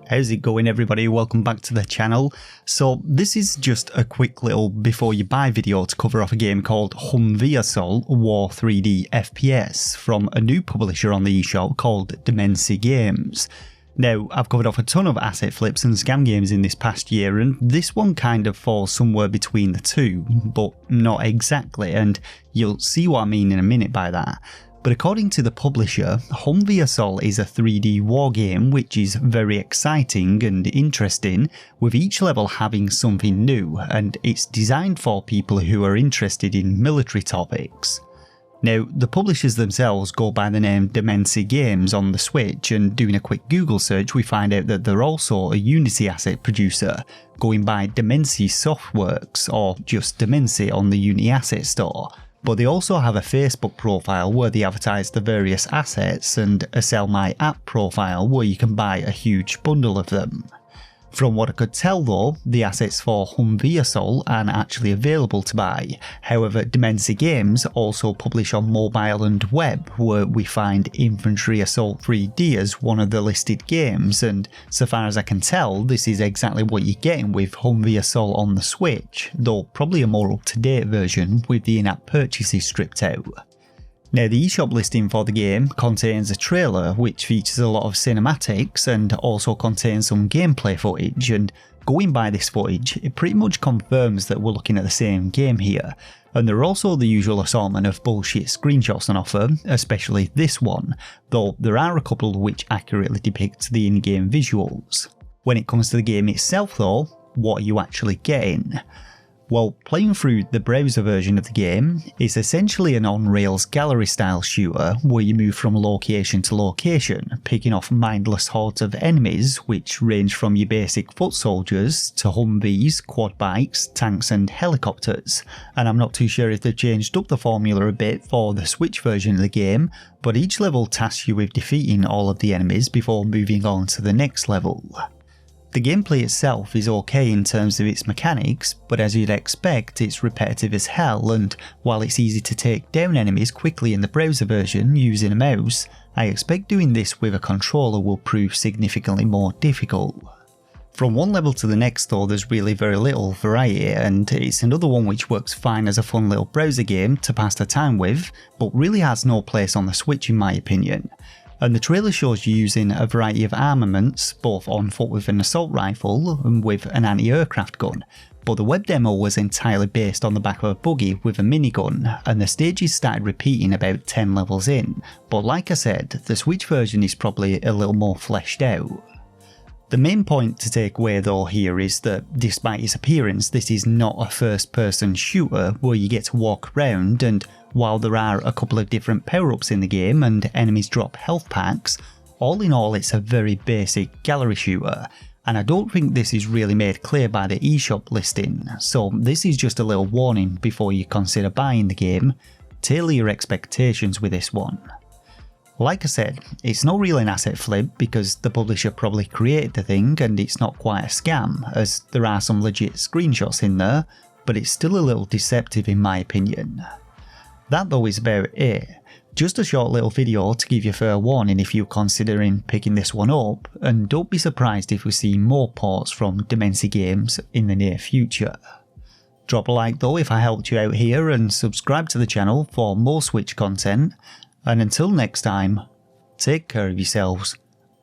How's it going, everybody? Welcome back to the channel. So this is just a quick little before you buy video to cover off a game called Humvee Assault War 3D FPS from a new publisher on the eShop called Demenci Games. Now, I've covered off a ton of asset flips and scam games in this past year, and this one kind of falls somewhere between the two, but not exactly, and you'll see what I mean in a minute by that. But according to the publisher, Humvee Assault is a 3D war game which is very exciting and interesting, with each level having something new, and it's designed for people who are interested in military topics. Now, the publishers themselves go by the name Demenci Games on the Switch, and doing a quick Google search we find out that they're also a Unity asset producer, going by Demenci Softworks or just Demenci on the Unity Asset Store. But they also have a Facebook profile where they advertise the various assets and a Sell My App profile where you can buy a huge bundle of them. From what I could tell though, the assets for Humvee Assault aren't actually available to buy. However, Demenci Games also publish on mobile and web, where we find Infantry Assault 3D as one of the listed games, and so far as I can tell, this is exactly what you're getting with Humvee Assault on the Switch, though probably a more up-to-date version with the in-app purchases stripped out. Now, the eShop listing for the game contains a trailer which features a lot of cinematics and also contains some gameplay footage, and going by this footage, it pretty much confirms that we're looking at the same game here. And there are also the usual assortment of bullshit screenshots on offer, especially this one, though there are a couple which accurately depict the in-game visuals. When it comes to the game itself though, what are you actually getting? Well, playing through the browser version of the game is essentially an on-rails gallery style shooter where you move from location to location, picking off mindless hordes of enemies which range from your basic foot soldiers to Humvees, quad bikes, tanks and helicopters. And I'm not too sure if they've changed up the formula a bit for the Switch version of the game, but each level tasks you with defeating all of the enemies before moving on to the next level. The gameplay itself is okay in terms of its mechanics, but as you'd expect, it's repetitive as hell, and while it's easy to take down enemies quickly in the browser version using a mouse, I expect doing this with a controller will prove significantly more difficult. From one level to the next though, there's really very little variety, and it's another one which works fine as a fun little browser game to pass the time with, but really has no place on the Switch in my opinion. And the trailer shows you using a variety of armaments, both on foot with an assault rifle and with an anti-aircraft gun, but the web demo was entirely based on the back of a buggy with a minigun, and the stages started repeating about 10 levels in, but like I said, the Switch version is probably a little more fleshed out. The main point to take away though here is that despite its appearance, this is not a first person shooter where you get to walk around, and while there are a couple of different power-ups in the game and enemies drop health packs, all in all it's a very basic gallery shooter, and I don't think this is really made clear by the eShop listing, so this is just a little warning before you consider buying the game. Tailor your expectations with this one. Like I said, it's not really an asset flip because the publisher probably created the thing and it's not quite a scam, as there are some legit screenshots in there, but it's still a little deceptive in my opinion. That though is about it. Just a short little video to give you fair warning if you're considering picking this one up, and don't be surprised if we see more ports from Demenci Games in the near future. Drop a like though if I helped you out here, and subscribe to the channel for more Switch content, and until next time, take care of yourselves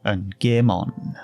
and game on.